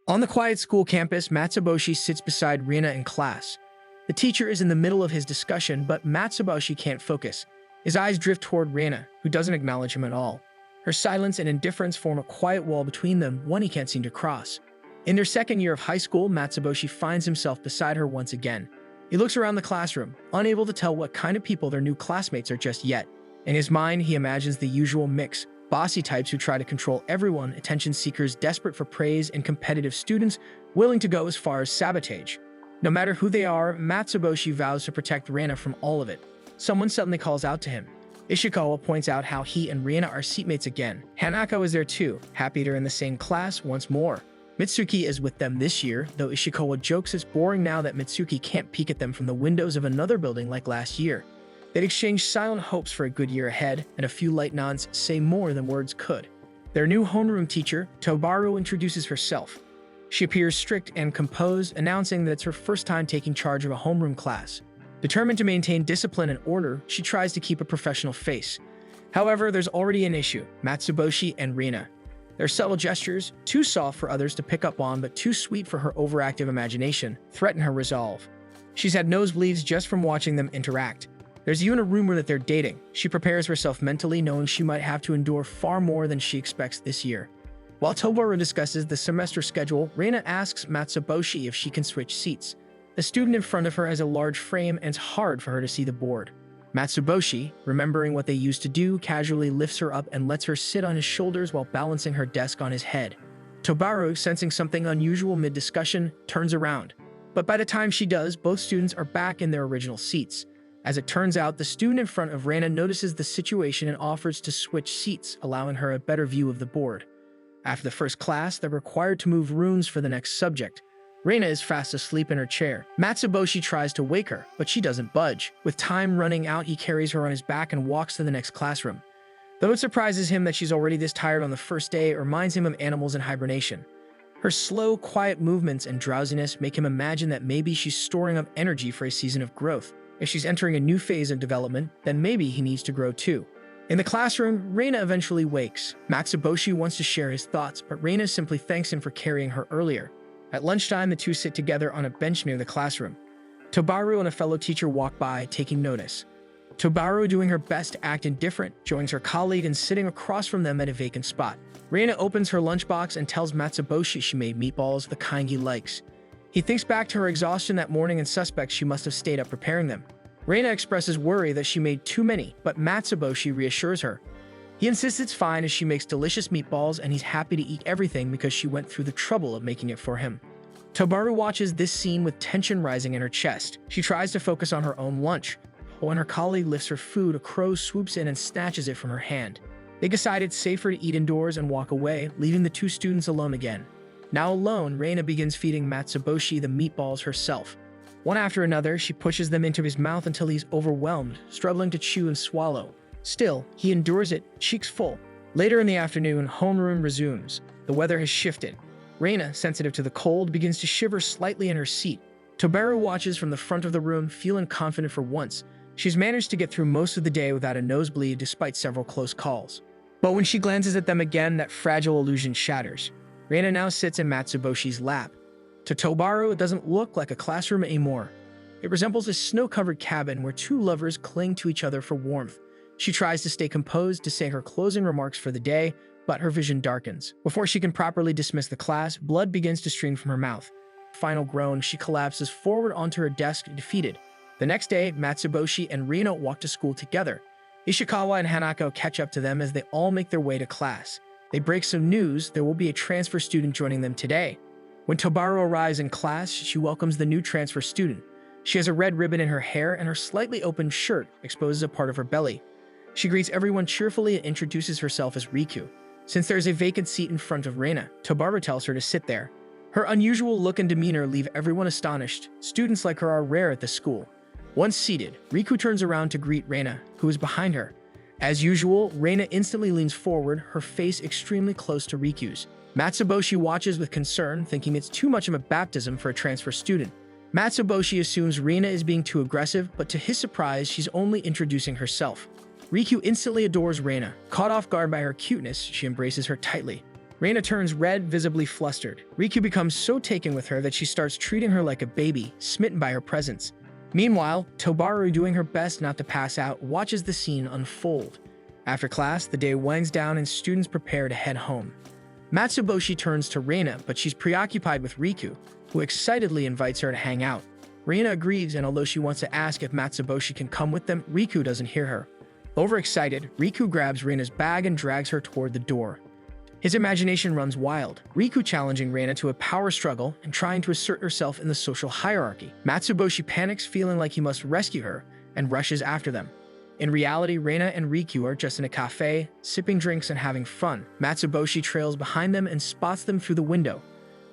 On the quiet school campus, Matsuboshi sits beside Rina in class. The teacher is in the middle of his discussion, but Matsuboshi can't focus. His eyes drift toward Rina, who doesn't acknowledge him at all. Her silence and indifference form a quiet wall between them, one he can't seem to cross. In their second year of high school, Matsuboshi finds himself beside her once again. He looks around the classroom, unable to tell what kind of people their new classmates are just yet. In his mind, he imagines the usual mix: bossy types who try to control everyone, attention seekers desperate for praise, and competitive students willing to go as far as sabotage. No matter who they are, Matsuboshi vows to protect Rina from all of it. Someone suddenly calls out to him. Ishikawa points out how he and Rina are seatmates again. Hanako is there too, happy they're in the same class once more. Mitsuki is with them this year, though Ishikawa jokes it's boring now that Mitsuki can't peek at them from the windows of another building like last year. They'd exchange silent hopes for a good year ahead, and a few light nods say more than words could. Their new homeroom teacher, Tobaru, introduces herself. She appears strict and composed, announcing that it's her first time taking charge of a homeroom class. Determined to maintain discipline and order, she tries to keep a professional face. However, there's already an issue: Matsuboshi and Rina. Their subtle gestures, too soft for others to pick up on but too sweet for her overactive imagination, threaten her resolve. She's had nosebleeds just from watching them interact. There's even a rumor that they're dating. She prepares herself mentally, knowing she might have to endure far more than she expects this year. While Tobaru discusses the semester schedule, Rina asks Matsuboshi if she can switch seats. The student in front of her has a large frame, and it's hard for her to see the board. Matsuboshi, remembering what they used to do, casually lifts her up and lets her sit on his shoulders while balancing her desk on his head. Tobaru, sensing something unusual mid-discussion, turns around. But by the time she does, both students are back in their original seats. As it turns out, the student in front of Rina notices the situation and offers to switch seats, allowing her a better view of the board. After the first class, they're required to move runes for the next subject. Rina is fast asleep in her chair. Matsuboshi tries to wake her, but she doesn't budge. With time running out, he carries her on his back and walks to the next classroom. Though it surprises him that she's already this tired on the first day, it reminds him of animals in hibernation. Her slow, quiet movements and drowsiness make him imagine that maybe she's storing up energy for a season of growth. If she's entering a new phase of development, then maybe he needs to grow too. In the classroom, Rina eventually wakes. Matsuboshi wants to share his thoughts, but Rina simply thanks him for carrying her earlier. At lunchtime, the two sit together on a bench near the classroom. Tobaru and a fellow teacher walk by, taking notice. Tobaru, doing her best to act indifferent, joins her colleague and sitting across from them at a vacant spot. Rina opens her lunchbox and tells Matsuboshi she made meatballs, the kind he likes. He thinks back to her exhaustion that morning and suspects she must have stayed up preparing them. Rina expresses worry that she made too many, but Matsuboshi reassures her. He insists it's fine as she makes delicious meatballs, and he's happy to eat everything because she went through the trouble of making it for him. Tobaru watches this scene with tension rising in her chest. She tries to focus on her own lunch. When her colleague lifts her food, a crow swoops in and snatches it from her hand. They decide it's safer to eat indoors and walk away, leaving the two students alone again. Now alone, Rina begins feeding Matsuboshi the meatballs herself. One after another, she pushes them into his mouth until he's overwhelmed, struggling to chew and swallow. Still, he endures it, cheeks full. Later in the afternoon, homeroom resumes. The weather has shifted. Rina, sensitive to the cold, begins to shiver slightly in her seat. Tobaru watches from the front of the room, feeling confident for once. She's managed to get through most of the day without a nosebleed despite several close calls. But when she glances at them again, that fragile illusion shatters. Rina now sits in Matsuboshi's lap. To Tobaru, it doesn't look like a classroom anymore. It resembles a snow-covered cabin where two lovers cling to each other for warmth. She tries to stay composed to say her closing remarks for the day, but her vision darkens. Before she can properly dismiss the class, blood begins to stream from her mouth. Final groan, she collapses forward onto her desk, defeated. The next day, Matsuboshi and Rina walk to school together. Ishikawa and Hanako catch up to them as they all make their way to class. They break some news: there will be a transfer student joining them today. When Tobaru arrives in class, she welcomes the new transfer student. She has a red ribbon in her hair, and her slightly open shirt exposes a part of her belly. She greets everyone cheerfully and introduces herself as Riku. Since there is a vacant seat in front of Rina, Tobaru tells her to sit there. Her unusual look and demeanor leave everyone astonished. Students like her are rare at the school. Once seated, Riku turns around to greet Rina, who is behind her. As usual, Rina instantly leans forward, her face extremely close to Riku's. Matsuboshi watches with concern, thinking it's too much of a baptism for a transfer student. Matsuboshi assumes Rina is being too aggressive, but to his surprise, she's only introducing herself. Riku instantly adores Rina. Caught off guard by her cuteness, she embraces her tightly. Reina turns red, visibly flustered. Riku becomes so taken with her that she starts treating her like a baby, smitten by her presence. Meanwhile, Tobaru, doing her best not to pass out, watches the scene unfold. After class, the day winds down and students prepare to head home. Matsuboshi turns to Reina, but she's preoccupied with Riku, who excitedly invites her to hang out. Reina agrees, and although she wants to ask if Matsuboshi can come with them, Riku doesn't hear her. Overexcited, Riku grabs Reina's bag and drags her toward the door. His imagination runs wild, Riku challenging Reina to a power struggle and trying to assert herself in the social hierarchy. Matsuboshi panics, feeling like he must rescue her, and rushes after them. In reality, Reina and Riku are just in a cafe, sipping drinks and having fun. Matsuboshi trails behind them and spots them through the window.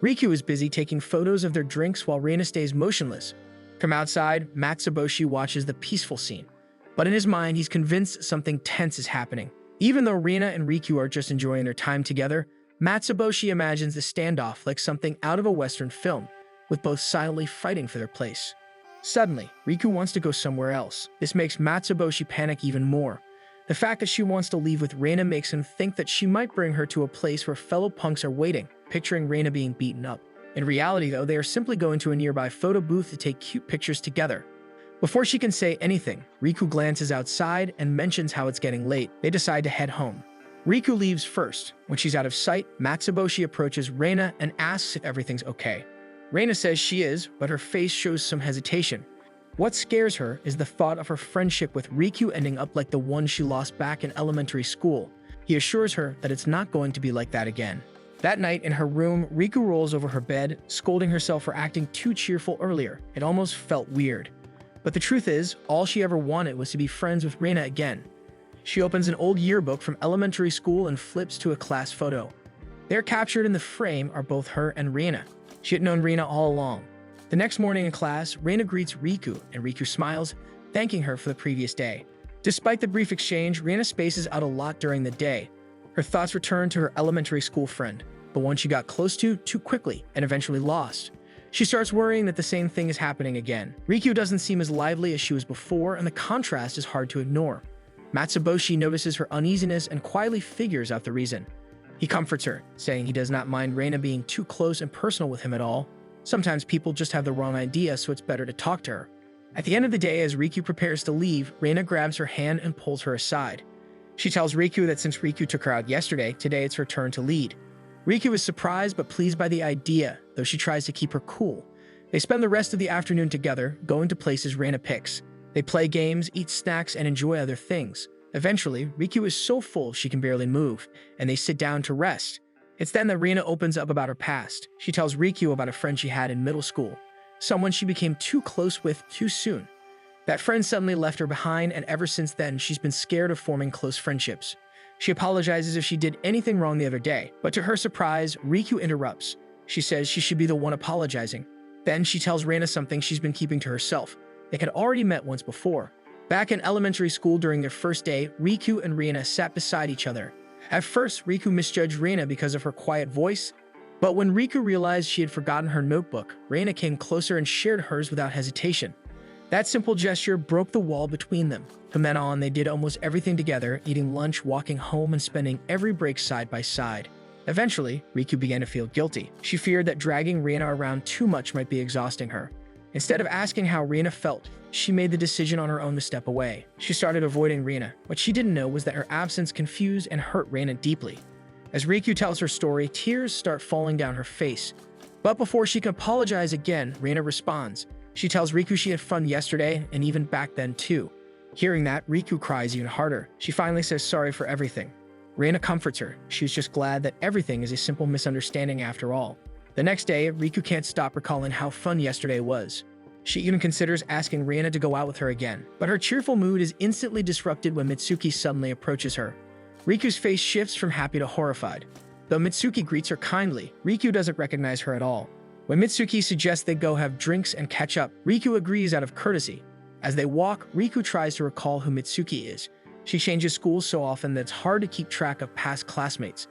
Riku is busy taking photos of their drinks while Reina stays motionless. From outside, Matsuboshi watches the peaceful scene. But in his mind, he's convinced something tense is happening. Even though Reina and Riku are just enjoying their time together, Matsuboshi imagines the standoff like something out of a Western film, with both silently fighting for their place. Suddenly, Riku wants to go somewhere else. This makes Matsuboshi panic even more. The fact that she wants to leave with Reina makes him think that she might bring her to a place where fellow punks are waiting, picturing Reina being beaten up. In reality, though, they are simply going to a nearby photo booth to take cute pictures together. Before she can say anything, Riku glances outside and mentions how it's getting late. They decide to head home. Riku leaves first. When she's out of sight, Matsuboshi approaches Reina and asks if everything's okay. Reina says she is, but her face shows some hesitation. What scares her is the thought of her friendship with Riku ending up like the one she lost back in elementary school. He assures her that it's not going to be like that again. That night in her room, Riku rolls over her bed, scolding herself for acting too cheerful earlier. It almost felt weird. But the truth is, all she ever wanted was to be friends with Reina again. She opens an old yearbook from elementary school and flips to a class photo. There captured in the frame are both her and Reina. She had known Reina all along. The next morning in class, Reina greets Riku, and Riku smiles, thanking her for the previous day. Despite the brief exchange, Reina spaces out a lot during the day. Her thoughts return to her elementary school friend, the one she got close to too quickly and eventually lost. She starts worrying that the same thing is happening again. Riku doesn't seem as lively as she was before, and the contrast is hard to ignore. Matsuboshi notices her uneasiness and quietly figures out the reason. He comforts her, saying he does not mind Reina being too close and personal with him at all. Sometimes people just have the wrong idea, so it's better to talk to her. At the end of the day, as Riku prepares to leave, Reina grabs her hand and pulls her aside. She tells Riku that since Riku took her out yesterday, today it's her turn to lead. Riku is surprised but pleased by the idea, though she tries to keep her cool. They spend the rest of the afternoon together, going to places Reina picks. They play games, eat snacks, and enjoy other things. Eventually, Riku is so full she can barely move, and they sit down to rest. It's then that Reina opens up about her past. She tells Riku about a friend she had in middle school, someone she became too close with too soon. That friend suddenly left her behind, and ever since then, she's been scared of forming close friendships. She apologizes if she did anything wrong the other day, but to her surprise, Riku interrupts. She says she should be the one apologizing. Then she tells Reina something she's been keeping to herself. They had already met once before. Back in elementary school during their first day, Riku and Reina sat beside each other. At first, Riku misjudged Reina because of her quiet voice, but when Riku realized she had forgotten her notebook, Reina came closer and shared hers without hesitation. That simple gesture broke the wall between them. From then on, they did almost everything together, eating lunch, walking home, and spending every break side by side. Eventually, Riku began to feel guilty. She feared that dragging Reina around too much might be exhausting her. Instead of asking how Reina felt, she made the decision on her own to step away. She started avoiding Reina. What she didn't know was that her absence confused and hurt Reina deeply. As Riku tells her story, tears start falling down her face. But before she can apologize again, Reina responds. She tells Riku she had fun yesterday, and even back then too. Hearing that, Riku cries even harder. She finally says sorry for everything. Reina comforts her. She's just glad that everything is a simple misunderstanding after all. The next day, Riku can't stop recalling how fun yesterday was. She even considers asking Reina to go out with her again, but her cheerful mood is instantly disrupted when Mitsuki suddenly approaches her. Riku's face shifts from happy to horrified. Though Mitsuki greets her kindly, Riku doesn't recognize her at all. When Mitsuki suggests they go have drinks and catch up, Riku agrees out of courtesy. As they walk, Riku tries to recall who Mitsuki is. She changes schools so often that it's hard to keep track of past classmates.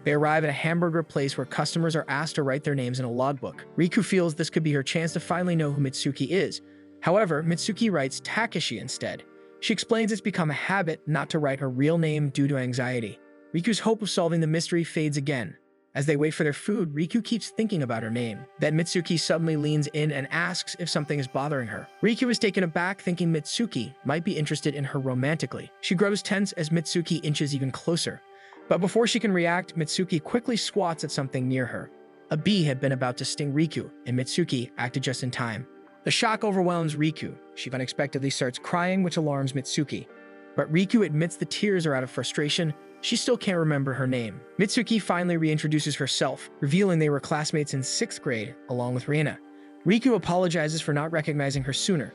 They arrive at a hamburger place where customers are asked to write their names in a logbook. Riku feels this could be her chance to finally know who Mitsuki is. However, Mitsuki writes Takeshi instead. She explains it's become a habit not to write her real name due to anxiety. Riku's hope of solving the mystery fades again. As they wait for their food, Riku keeps thinking about her name. Then Mitsuki suddenly leans in and asks if something is bothering her. Riku is taken aback, thinking Mitsuki might be interested in her romantically. She grows tense as Mitsuki inches even closer. But before she can react, Mitsuki quickly swats at something near her. A bee had been about to sting Riku, and Mitsuki acted just in time. The shock overwhelms Riku. She unexpectedly starts crying, which alarms Mitsuki. But Riku admits the tears are out of frustration. She still can't remember her name. Mitsuki finally reintroduces herself, revealing they were classmates in 6th grade, along with Reina. Riku apologizes for not recognizing her sooner.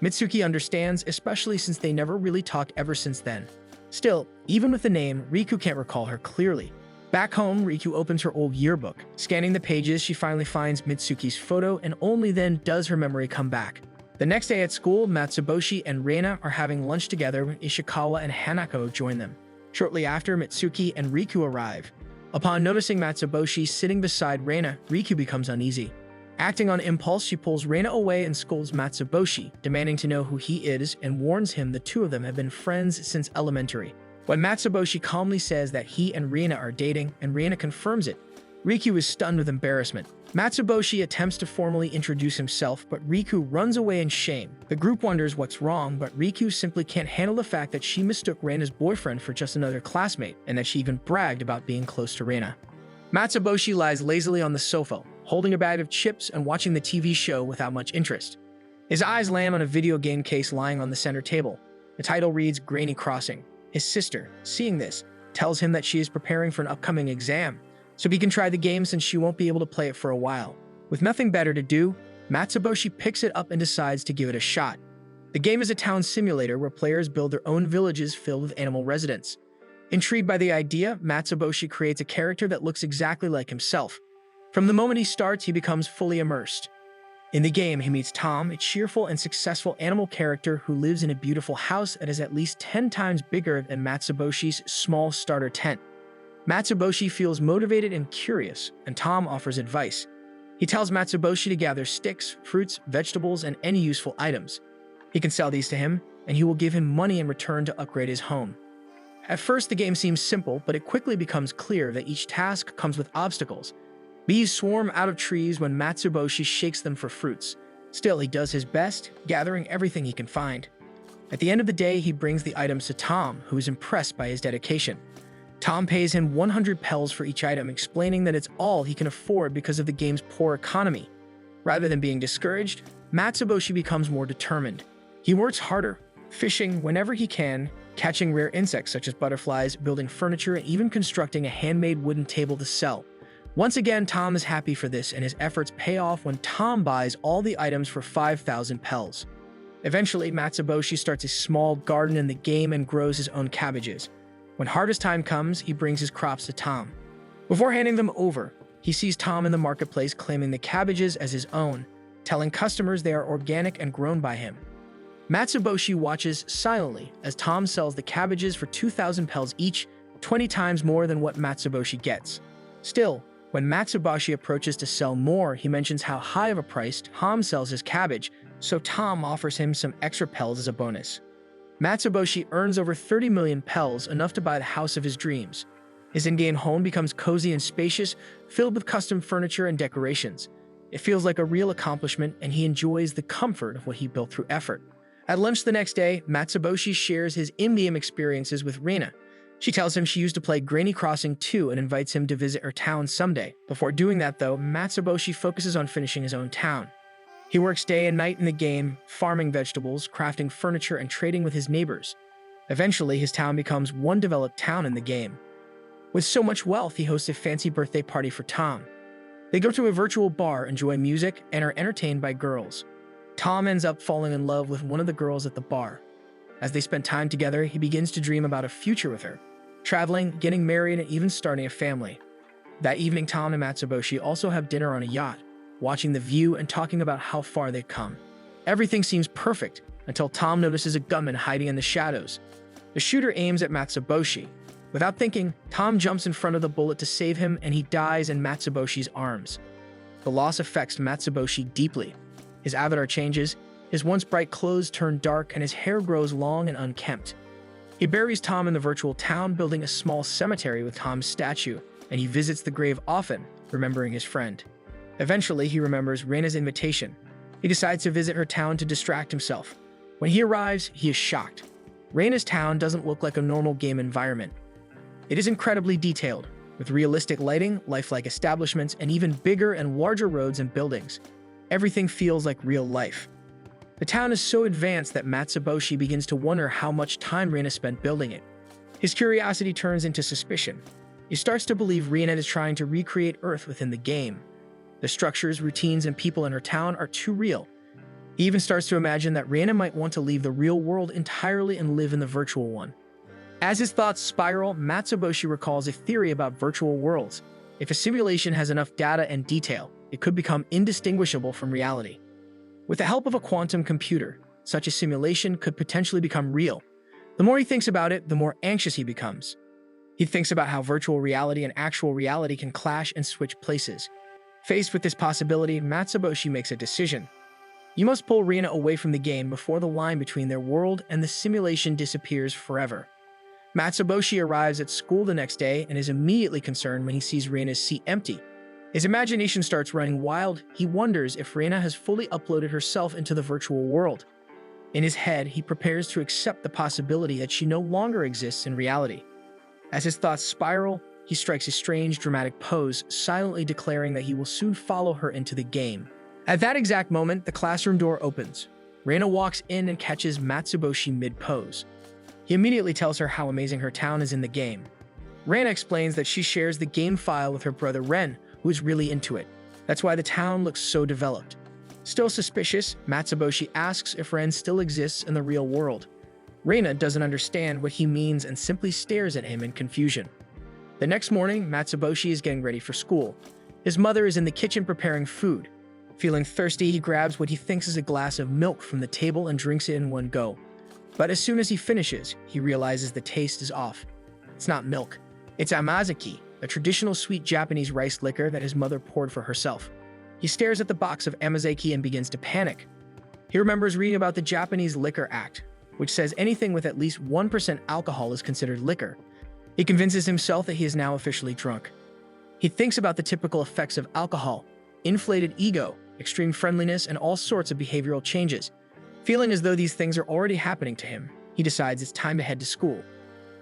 Mitsuki understands, especially since they never really talked ever since then. Still, even with the name, Riku can't recall her clearly. Back home, Riku opens her old yearbook. Scanning the pages, she finally finds Mitsuki's photo, and only then does her memory come back. The next day at school, Matsuboshi and Reina are having lunch together when Ishikawa and Hanako join them. Shortly after, Mitsuki and Riku arrive. Upon noticing Matsuboshi sitting beside Reina, Riku becomes uneasy. Acting on impulse, she pulls Reina away and scolds Matsuboshi, demanding to know who he is and warns him the two of them have been friends since elementary. When Matsuboshi calmly says that he and Reina are dating, and Reina confirms it, Riku is stunned with embarrassment. Matsuboshi attempts to formally introduce himself, but Riku runs away in shame. The group wonders what's wrong, but Riku simply can't handle the fact that she mistook Reina's boyfriend for just another classmate, and that she even bragged about being close to Reina. Matsuboshi lies lazily on the sofa, holding a bag of chips and watching the TV show without much interest. His eyes land on a video game case lying on the center table. The title reads Granny Crossing. His sister, seeing this, tells him that she is preparing for an upcoming exam, so he can try the game since she won't be able to play it for a while. With nothing better to do, Matsuboshi picks it up and decides to give it a shot. The game is a town simulator where players build their own villages filled with animal residents. Intrigued by the idea, Matsuboshi creates a character that looks exactly like himself. From the moment he starts, he becomes fully immersed. In the game, he meets Tom, a cheerful and successful animal character who lives in a beautiful house that is at least 10 times bigger than Matsuboshi's small starter tent. Matsuboshi feels motivated and curious, and Tom offers advice. He tells Matsuboshi to gather sticks, fruits, vegetables, and any useful items. He can sell these to him, and he will give him money in return to upgrade his home. At first, the game seems simple, but it quickly becomes clear that each task comes with obstacles. Bees swarm out of trees when Matsuboshi shakes them for fruits. Still, he does his best, gathering everything he can find. At the end of the day, he brings the items to Tom, who is impressed by his dedication. Tom pays him 100 pels for each item, explaining that it's all he can afford because of the game's poor economy. Rather than being discouraged, Matsuboshi becomes more determined. He works harder, fishing whenever he can, catching rare insects such as butterflies, building furniture, and even constructing a handmade wooden table to sell. Once again, Tom is happy for this, and his efforts pay off when Tom buys all the items for 5,000 pels. Eventually, Matsuboshi starts a small garden in the game and grows his own cabbages. When harvest time comes, he brings his crops to Tom. Before handing them over, he sees Tom in the marketplace claiming the cabbages as his own, telling customers they are organic and grown by him. Matsuboshi watches silently as Tom sells the cabbages for 2,000 pels each, 20 times more than what Matsuboshi gets. Still, when Matsuboshi approaches to sell more, he mentions how high of a price Tom sells his cabbage, so Tom offers him some extra pels as a bonus. Matsuboshi earns over 30 million pels, enough to buy the house of his dreams. His in-game home becomes cozy and spacious, filled with custom furniture and decorations. It feels like a real accomplishment, and he enjoys the comfort of what he built through effort. At lunch the next day, Matsuboshi shares his in-game experiences with Reina. She tells him she used to play Granny Crossing too and invites him to visit her town someday. Before doing that though, Matsuboshi focuses on finishing his own town. He works day and night in the game, farming vegetables, crafting furniture, and trading with his neighbors. Eventually, his town becomes one developed town in the game. With so much wealth, he hosts a fancy birthday party for Tom. They go to a virtual bar, enjoy music, and are entertained by girls. Tom ends up falling in love with one of the girls at the bar. As they spend time together, he begins to dream about a future with her, traveling, getting married, and even starting a family. That evening, Tom and Matsuboshi also have dinner on a yacht, watching the view and talking about how far they've come. Everything seems perfect until Tom notices a gunman hiding in the shadows. The shooter aims at Matsuboshi. Without thinking, Tom jumps in front of the bullet to save him, and he dies in Matsuboshi's arms. The loss affects Matsuboshi deeply. His avatar changes, his once bright clothes turn dark, and his hair grows long and unkempt. He buries Tom in the virtual town, building a small cemetery with Tom's statue. and he visits the grave often, remembering his friend. Eventually, he remembers Reina's invitation. He decides to visit her town to distract himself. When he arrives, he is shocked. Reina's town doesn't look like a normal game environment. It is incredibly detailed, with realistic lighting, lifelike establishments, and even bigger and larger roads and buildings. Everything feels like real life. The town is so advanced that Matsuboshi begins to wonder how much time Reina spent building it. His curiosity turns into suspicion. He starts to believe Reina is trying to recreate Earth within the game. The structures, routines, and people in her town are too real. He even starts to imagine that Reina might want to leave the real world entirely and live in the virtual one. As his thoughts spiral, Matsuboshi recalls a theory about virtual worlds. If a simulation has enough data and detail, it could become indistinguishable from reality. With the help of a quantum computer, such a simulation could potentially become real. The more he thinks about it, the more anxious he becomes. He thinks about how virtual reality and actual reality can clash and switch places. Faced with this possibility, Matsuboshi makes a decision. You must pull Reina away from the game before the line between their world and the simulation disappears forever. Matsuboshi arrives at school the next day and is immediately concerned when he sees Reina's seat empty. His imagination starts running wild. He wonders if Reina has fully uploaded herself into the virtual world. In his head, he prepares to accept the possibility that she no longer exists in reality. As his thoughts spiral, he strikes a strange, dramatic pose, silently declaring that he will soon follow her into the game. At that exact moment, the classroom door opens. Reina walks in and catches Matsuboshi mid-pose. He immediately tells her how amazing her town is in the game. Reina explains that she shares the game file with her brother Ren, who is really into it. That's why the town looks so developed. Still suspicious, Matsuboshi asks if Ren still exists in the real world. Reina doesn't understand what he means and simply stares at him in confusion. The next morning, Matsuboshi is getting ready for school. His mother is in the kitchen preparing food. Feeling thirsty, he grabs what he thinks is a glass of milk from the table and drinks it in one go. But as soon as he finishes, he realizes the taste is off. It's not milk. It's amazaki, a traditional sweet Japanese rice liquor that his mother poured for herself. He stares at the box of amazaki and begins to panic. He remembers reading about the Japanese Liquor Act, which says anything with at least 1% alcohol is considered liquor. He convinces himself that he is now officially drunk. He thinks about the typical effects of alcohol: inflated ego, extreme friendliness, and all sorts of behavioral changes. Feeling as though these things are already happening to him, he decides it's time to head to school.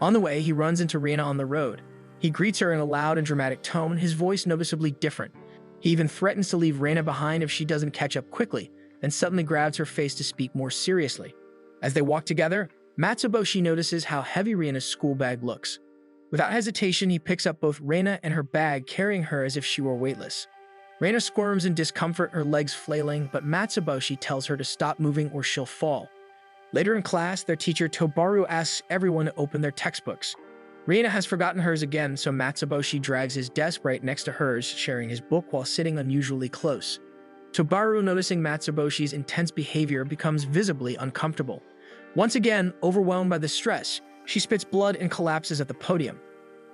On the way, he runs into Reina on the road. He greets her in a loud and dramatic tone, his voice noticeably different. He even threatens to leave Reina behind if she doesn't catch up quickly, then suddenly grabs her face to speak more seriously. As they walk together, Matsuboshi notices how heavy Reina's school bag looks. Without hesitation, he picks up both Reina and her bag, carrying her as if she were weightless. Reina squirms in discomfort, her legs flailing, but Matsuboshi tells her to stop moving or she'll fall. Later in class, their teacher Tobaru asks everyone to open their textbooks. Reina has forgotten hers again, so Matsuboshi drags his desk right next to hers, sharing his book while sitting unusually close. Tobaru, noticing Matsuboshi's intense behavior, becomes visibly uncomfortable. Once again, overwhelmed by the stress, she spits blood and collapses at the podium.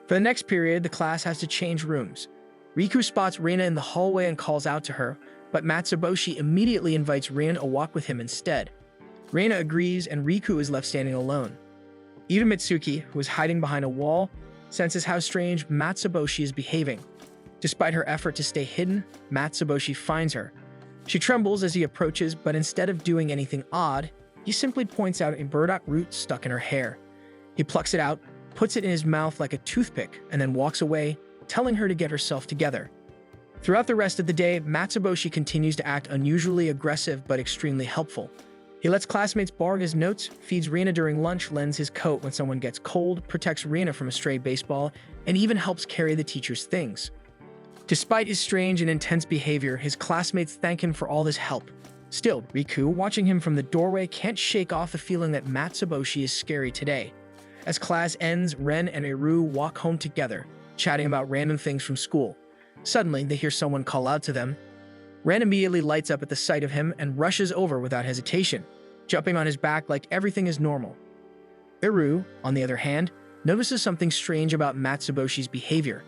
For the next period, the class has to change rooms. Riku spots Reina in the hallway and calls out to her, but Matsuboshi immediately invites Reina to walk with him instead. Reina agrees, and Riku is left standing alone. Even Mitsuki, who is hiding behind a wall, senses how strange Matsuboshi is behaving. Despite her effort to stay hidden, Matsuboshi finds her. She trembles as he approaches, but instead of doing anything odd, he simply points out a burdock root stuck in her hair. He plucks it out, puts it in his mouth like a toothpick, and then walks away, telling her to get herself together. Throughout the rest of the day, Matsuboshi continues to act unusually aggressive but extremely helpful. He lets classmates borrow his notes, feeds Reina during lunch, lends his coat when someone gets cold, protects Reina from a stray baseball, and even helps carry the teacher's things. Despite his strange and intense behavior, his classmates thank him for all this help. Still, Riku, watching him from the doorway, can't shake off the feeling that Matsuboshi is scary today. As class ends, Ren and Iru walk home together, chatting about random things from school. Suddenly, they hear someone call out to them. Ren immediately lights up at the sight of him and rushes over without hesitation, jumping on his back like everything is normal. Iru, on the other hand, notices something strange about Matsuboshi's behavior.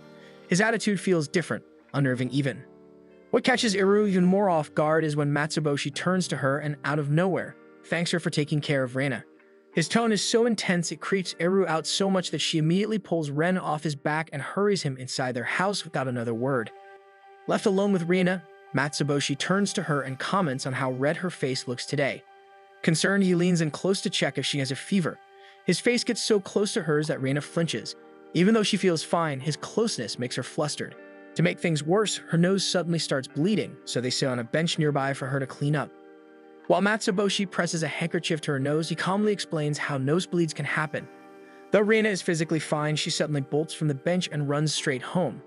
His attitude feels different, unnerving even. What catches Iru even more off guard is when Matsuboshi turns to her and, out of nowhere, thanks her for taking care of Reina. His tone is so intense it creeps Eru out so much that she immediately pulls Ren off his back and hurries him inside their house without another word. Left alone with Rina, Matsuboshi turns to her and comments on how red her face looks today. Concerned, he leans in close to check if she has a fever. His face gets so close to hers that Rina flinches. Even though she feels fine, his closeness makes her flustered. To make things worse, her nose suddenly starts bleeding, so they sit on a bench nearby for her to clean up. While Matsuboshi presses a handkerchief to her nose, he calmly explains how nosebleeds can happen. Though Rina is physically fine, she suddenly bolts from the bench and runs straight home,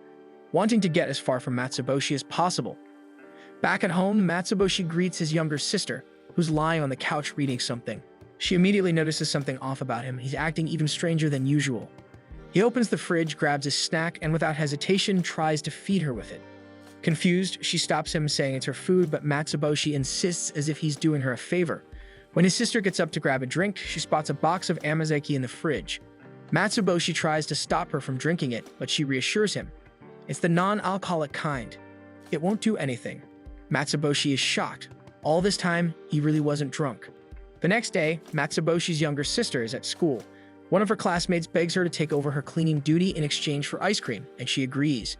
wanting to get as far from Matsuboshi as possible. Back at home, Matsuboshi greets his younger sister, who's lying on the couch reading something. She immediately notices something off about him. He's acting even stranger than usual. He opens the fridge, grabs his snack, and without hesitation tries to feed her with it. Confused, she stops him, saying it's her food, but Matsuboshi insists as if he's doing her a favor. When his sister gets up to grab a drink, she spots a box of Amazeki in the fridge. Matsuboshi tries to stop her from drinking it, but she reassures him. It's the non-alcoholic kind. It won't do anything. Matsuboshi is shocked. All this time, he really wasn't drunk. The next day, Matsuboshi's younger sister is at school. One of her classmates begs her to take over her cleaning duty in exchange for ice cream, and she agrees.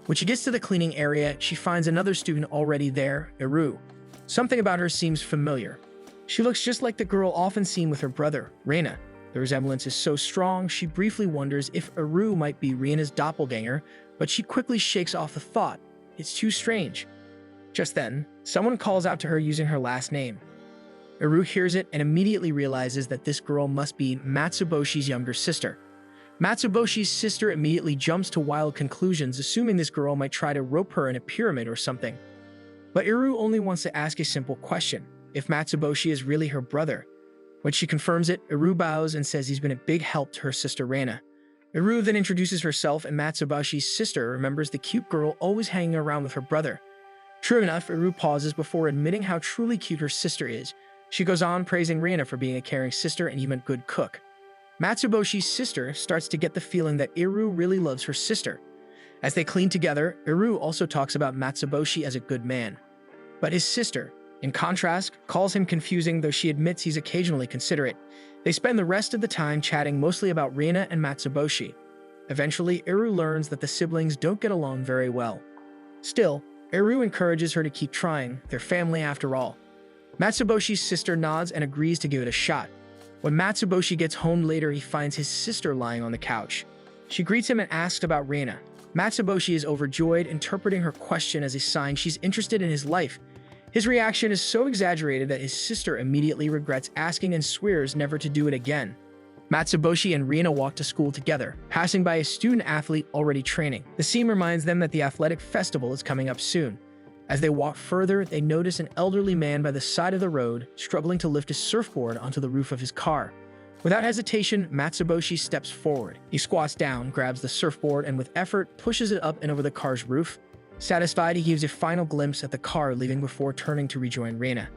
When she gets to the cleaning area, she finds another student already there, Eru. Something about her seems familiar. She looks just like the girl often seen with her brother, Reina. The resemblance is so strong, she briefly wonders if Eru might be Reina's doppelganger, but she quickly shakes off the thought. It's too strange. Just then, someone calls out to her using her last name. Eru hears it and immediately realizes that this girl must be Matsuboshi's younger sister. Matsuboshi's sister immediately jumps to wild conclusions, assuming this girl might try to rope her in a pyramid or something. But Eru only wants to ask a simple question, if Matsuboshi is really her brother. When she confirms it, Eru bows and says he's been a big help to her sister Reina. Eru then introduces herself, and Matsuboshi's sister remembers the cute girl always hanging around with her brother. True enough, Eru pauses before admitting how truly cute her sister is. She goes on praising Reina for being a caring sister and even a good cook. Matsuboshi's sister starts to get the feeling that Eru really loves her sister. As they clean together, Eru also talks about Matsuboshi as a good man. But his sister, in contrast, calls him confusing, though she admits he's occasionally considerate. They spend the rest of the time chatting mostly about Reina and Matsuboshi. Eventually, Eru learns that the siblings don't get along very well. Still, Eru encourages her to keep trying, they're family after all. Matsuboshi's sister nods and agrees to give it a shot. When Matsuboshi gets home later, he finds his sister lying on the couch. She greets him and asks about Reina. Matsuboshi is overjoyed, interpreting her question as a sign she's interested in his life. His reaction is so exaggerated that his sister immediately regrets asking and swears never to do it again. Matsuboshi and Reina walk to school together, passing by a student athlete already training. The scene reminds them that the athletic festival is coming up soon. As they walk further, they notice an elderly man by the side of the road, struggling to lift his surfboard onto the roof of his car. Without hesitation, Matsuboshi steps forward. He squats down, grabs the surfboard, and with effort, pushes it up and over the car's roof. Satisfied, he gives a final glimpse at the car, leaving before turning to rejoin Reina.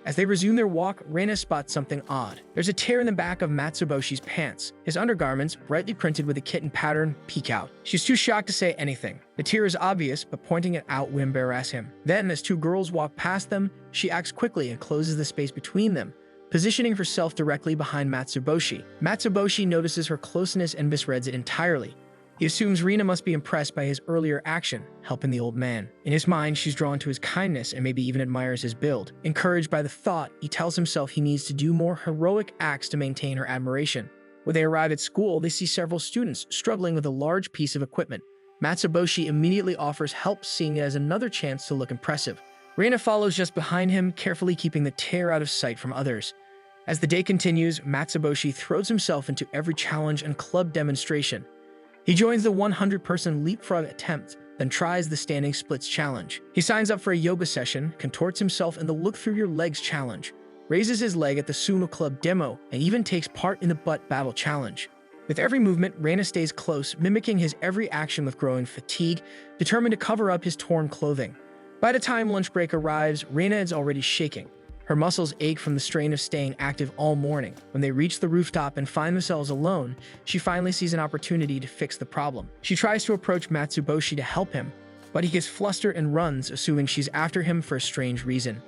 As they resume their walk, Reina spots something odd. There's a tear in the back of Matsuboshi's pants. His undergarments, brightly printed with a kitten pattern, peek out. She's too shocked to say anything. The tear is obvious, but pointing it out would embarrass him. Then, as two girls walk past them, she acts quickly and closes the space between them, positioning herself directly behind Matsuboshi. Matsuboshi notices her closeness and misreads it entirely. He assumes Reina must be impressed by his earlier action, helping the old man. In his mind, she's drawn to his kindness and maybe even admires his build. Encouraged by the thought, he tells himself he needs to do more heroic acts to maintain her admiration. When they arrive at school, they see several students struggling with a large piece of equipment. Matsuboshi immediately offers help, seeing it as another chance to look impressive. Reina follows just behind him, carefully keeping the tear out of sight from others. As the day continues, Matsuboshi throws himself into every challenge and club demonstration. He joins the 100-person leapfrog attempt, then tries the standing splits challenge. He signs up for a yoga session, contorts himself in the look through your legs challenge, raises his leg at the sumo club demo, and even takes part in the butt battle challenge. With every movement, Reina stays close, mimicking his every action with growing fatigue, determined to cover up his torn clothing. By the time lunch break arrives, Reina is already shaking. Her muscles ache from the strain of staying active all morning. When they reach the rooftop and find themselves alone, she finally sees an opportunity to fix the problem. She tries to approach Matsuboshi to help him, but he gets flustered and runs, assuming she's after him for a strange reason.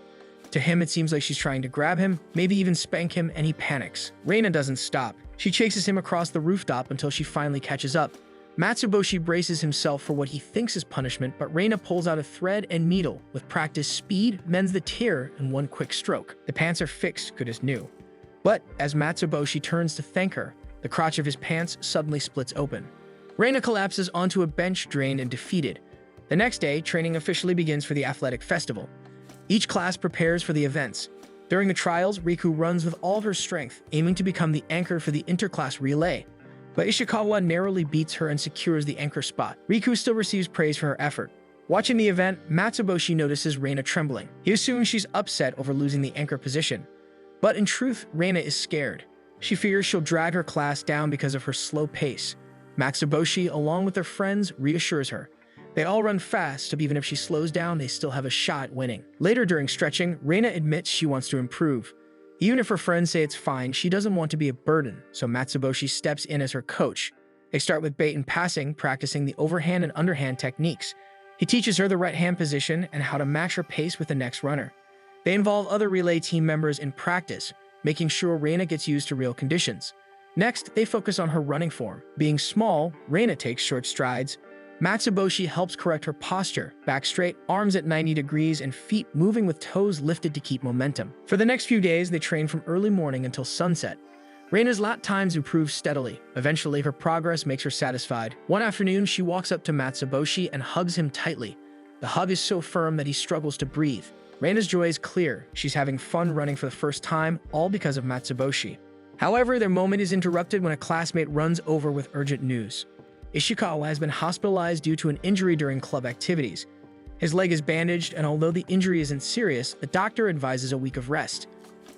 To him, it seems like she's trying to grab him, maybe even spank him, and he panics. Reina doesn't stop. She chases him across the rooftop until she finally catches up. Matsuboshi braces himself for what he thinks is punishment, but Reina pulls out a thread and needle. With practice, speed mends the tear in one quick stroke. The pants are fixed good as new. But as Matsuboshi turns to thank her, the crotch of his pants suddenly splits open. Reina collapses onto a bench, drained and defeated. The next day, training officially begins for the athletic festival. Each class prepares for the events. During the trials, Riku runs with all her strength, aiming to become the anchor for the interclass relay. But Ishikawa narrowly beats her and secures the anchor spot. Riku still receives praise for her effort. Watching the event, Matsuboshi notices Reina trembling. He assumes she's upset over losing the anchor position. But in truth, Reina is scared. She fears she'll drag her class down because of her slow pace. Matsuboshi, along with their friends, reassures her. They all run fast, so even if she slows down, they still have a shot at winning. Later during stretching, Reina admits she wants to improve. Even if her friends say it's fine, she doesn't want to be a burden, so Matsuboshi steps in as her coach. They start with bait and passing, practicing the overhand and underhand techniques. He teaches her the right hand position and how to match her pace with the next runner. They involve other relay team members in practice, making sure Reina gets used to real conditions. Next, they focus on her running form. Being small, Reina takes short strides. Matsuboshi helps correct her posture, back straight, arms at 90 degrees, and feet moving with toes lifted to keep momentum. For the next few days, they train from early morning until sunset. Reina's lap times improve steadily. Eventually, her progress makes her satisfied. One afternoon, she walks up to Matsuboshi and hugs him tightly. The hug is so firm that he struggles to breathe. Reina's joy is clear. She's having fun running for the first time, all because of Matsuboshi. However, their moment is interrupted when a classmate runs over with urgent news. Ishikawa has been hospitalized due to an injury during club activities. His leg is bandaged, and although the injury isn't serious, the doctor advises a week of rest.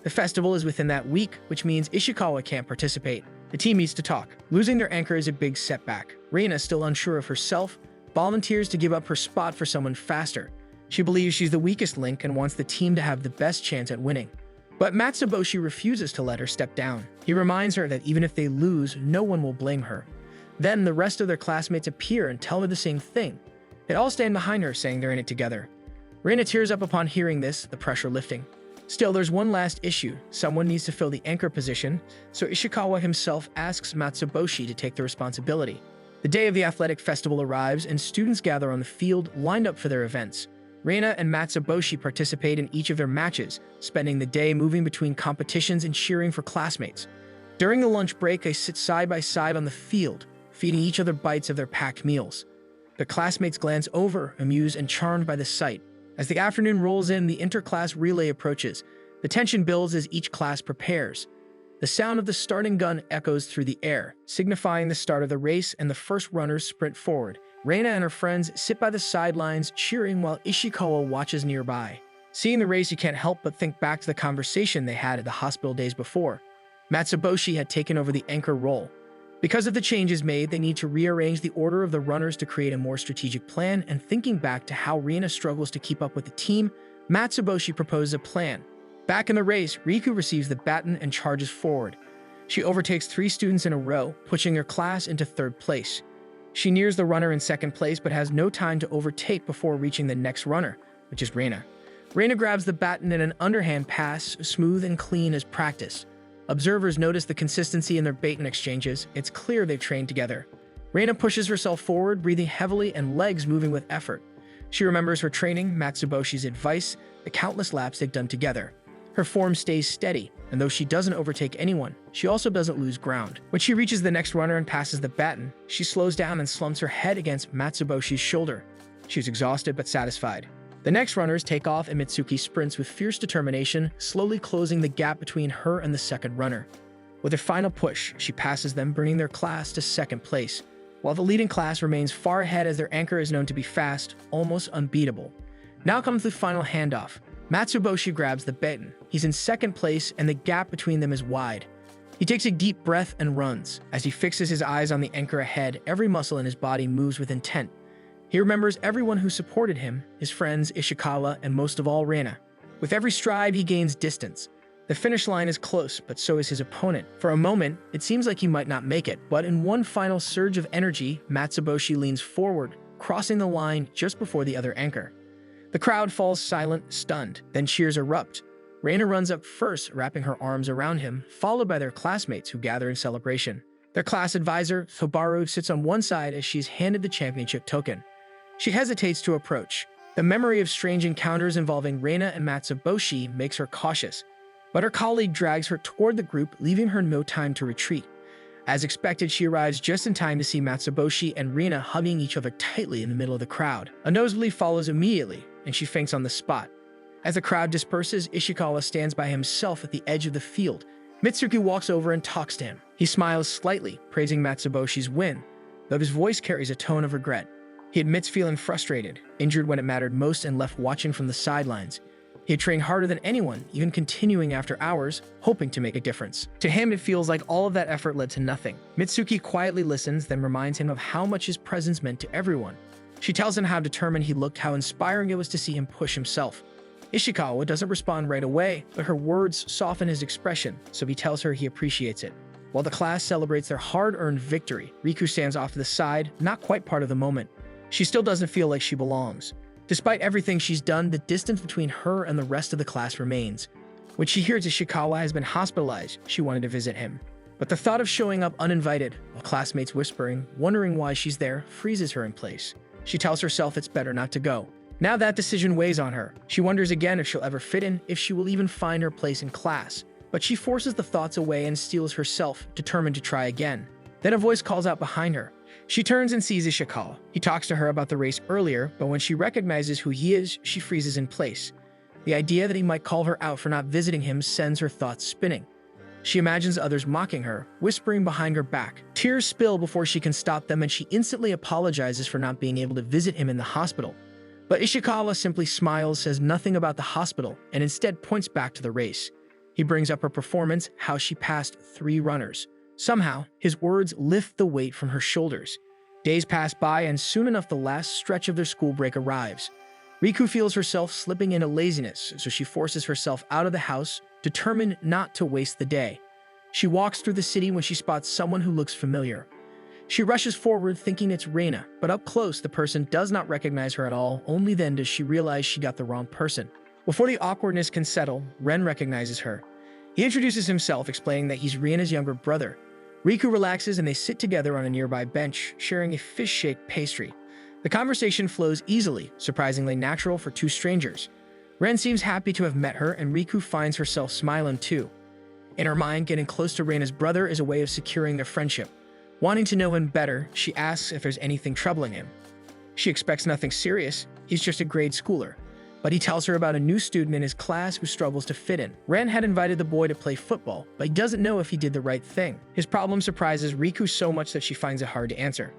The festival is within that week, which means Ishikawa can't participate. The team meets to talk. Losing their anchor is a big setback. Reina, still unsure of herself, volunteers to give up her spot for someone faster. She believes she's the weakest link and wants the team to have the best chance at winning. But Matsuboshi refuses to let her step down. He reminds her that even if they lose, no one will blame her. Then the rest of their classmates appear and tell her the same thing. They all stand behind her, saying they're in it together. Reina tears up upon hearing this, the pressure lifting. Still, there's one last issue. Someone needs to fill the anchor position, so Ishikawa himself asks Matsuboshi to take the responsibility. The day of the athletic festival arrives, and students gather on the field, lined up for their events. Reina and Matsuboshi participate in each of their matches, spending the day moving between competitions and cheering for classmates. During the lunch break, they sit side by side on the field, feeding each other bites of their packed meals. Their classmates glance over, amused and charmed by the sight. As the afternoon rolls in, the interclass relay approaches. The tension builds as each class prepares. The sound of the starting gun echoes through the air, signifying the start of the race, and the first runners sprint forward. Reina and her friends sit by the sidelines, cheering while Ishikawa watches nearby. Seeing the race, you can't help but think back to the conversation they had at the hospital days before. Matsuboshi had taken over the anchor role. Because of the changes made, they need to rearrange the order of the runners to create a more strategic plan, and thinking back to how Reina struggles to keep up with the team, Matsuboshi proposes a plan. Back in the race, Riku receives the baton and charges forward. She overtakes 3 students in a row, pushing her class into 3rd place. She nears the runner in 2nd place but has no time to overtake before reaching the next runner, which is Reina. Reina grabs the baton in an underhand pass, smooth and clean as practice. Observers notice the consistency in their baton exchanges. It's clear they've trained together. Reina pushes herself forward, breathing heavily and legs moving with effort. She remembers her training, Matsuboshi's advice, the countless laps they've done together. Her form stays steady, and though she doesn't overtake anyone, she also doesn't lose ground. When she reaches the next runner and passes the baton, she slows down and slumps her head against Matsuboshi's shoulder. She's exhausted but satisfied. The next runners take off, and Mitsuki sprints with fierce determination, slowly closing the gap between her and the second runner. With her final push, she passes them, bringing their class to 2nd place, while the leading class remains far ahead as their anchor is known to be fast, almost unbeatable. Now comes the final handoff. Matsuboshi grabs the baton. He's in 2nd place, and the gap between them is wide. He takes a deep breath and runs. As he fixes his eyes on the anchor ahead, every muscle in his body moves with intent. He remembers everyone who supported him, his friends, Ishikawa, and most of all, Reina. With every stride, he gains distance. The finish line is close, but so is his opponent. For a moment, it seems like he might not make it, but in one final surge of energy, Matsuboshi leans forward, crossing the line just before the other anchor. The crowd falls silent, stunned, then cheers erupt. Reina runs up first, wrapping her arms around him, followed by their classmates who gather in celebration. Their class advisor, Thobaru, sits on one side as she's handed the championship token. She hesitates to approach. The memory of strange encounters involving Reina and Matsuboshi makes her cautious, but her colleague drags her toward the group, leaving her no time to retreat. As expected, she arrives just in time to see Matsuboshi and Reina hugging each other tightly in the middle of the crowd. A nosebleed follows immediately, and she faints on the spot. As the crowd disperses, Ishikawa stands by himself at the edge of the field. Mitsuki walks over and talks to him. He smiles slightly, praising Matsuboshi's win, though his voice carries a tone of regret. He admits feeling frustrated, injured when it mattered most, and left watching from the sidelines. He had trained harder than anyone, even continuing after hours, hoping to make a difference. To him, it feels like all of that effort led to nothing. Mitsuki quietly listens, then reminds him of how much his presence meant to everyone. She tells him how determined he looked, how inspiring it was to see him push himself. Ishikawa doesn't respond right away, but her words soften his expression, so he tells her he appreciates it. While the class celebrates their hard-earned victory, Riku stands off to the side, not quite part of the moment. She still doesn't feel like she belongs. Despite everything she's done, the distance between her and the rest of the class remains. When she hears Ishikawa has been hospitalized, she wanted to visit him. But the thought of showing up uninvited, while classmates whispering, wondering why she's there, freezes her in place. She tells herself it's better not to go. Now that decision weighs on her. She wonders again if she'll ever fit in, if she will even find her place in class. But she forces the thoughts away and steels herself, determined to try again. Then a voice calls out behind her. She turns and sees Ishikawa. He talks to her about the race earlier, but when she recognizes who he is, she freezes in place. The idea that he might call her out for not visiting him sends her thoughts spinning. She imagines others mocking her, whispering behind her back. Tears spill before she can stop them, and she instantly apologizes for not being able to visit him in the hospital. But Ishikawa simply smiles, says nothing about the hospital, and instead points back to the race. He brings up her performance, how she passed 3 runners. Somehow, his words lift the weight from her shoulders. Days pass by, and soon enough the last stretch of their school break arrives. Riku feels herself slipping into laziness, so she forces herself out of the house, determined not to waste the day. She walks through the city when she spots someone who looks familiar. She rushes forward thinking it's Reina, but up close the person does not recognize her at all. Only then does she realize she got the wrong person. Before the awkwardness can settle, Ren recognizes her. He introduces himself, explaining that he's Reina's younger brother. Riku relaxes and they sit together on a nearby bench, sharing a fish-shaped pastry. The conversation flows easily, surprisingly natural for 2 strangers. Ren seems happy to have met her, and Riku finds herself smiling too. In her mind, getting close to Reina's brother is a way of securing their friendship. Wanting to know him better, she asks if there's anything troubling him. She expects nothing serious, he's just a grade schooler. But he tells her about a new student in his class who struggles to fit in. Ren had invited the boy to play football, but he doesn't know if he did the right thing. His problem surprises Riku so much that she finds it hard to answer.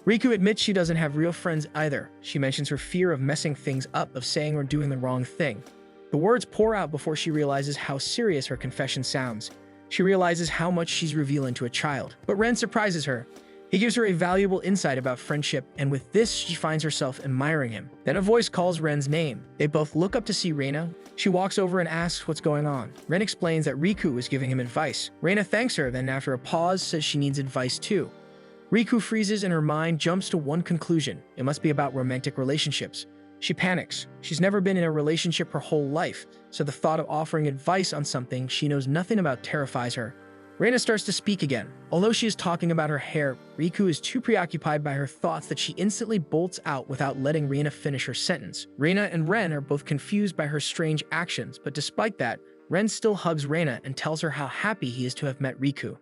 Riku admits she doesn't have real friends either. She mentions her fear of messing things up, of saying or doing the wrong thing. The words pour out before she realizes how serious her confession sounds. She realizes how much she's revealing to a child. But Ren surprises her. He gives her a valuable insight about friendship, and with this, she finds herself admiring him. Then a voice calls Ren's name. They both look up to see Reina. She walks over and asks what's going on. Ren explains that Riku is giving him advice. Reina thanks her, then after a pause, says she needs advice too. Riku freezes and her mind jumps to one conclusion. It must be about romantic relationships. She panics. She's never been in a relationship her whole life, so the thought of offering advice on something she knows nothing about terrifies her. Reina starts to speak again. Although she is talking about her hair, Riku is too preoccupied by her thoughts that she instantly bolts out without letting Reina finish her sentence. Reina and Ren are both confused by her strange actions, but despite that, Ren still hugs Reina and tells her how happy he is to have met Riku.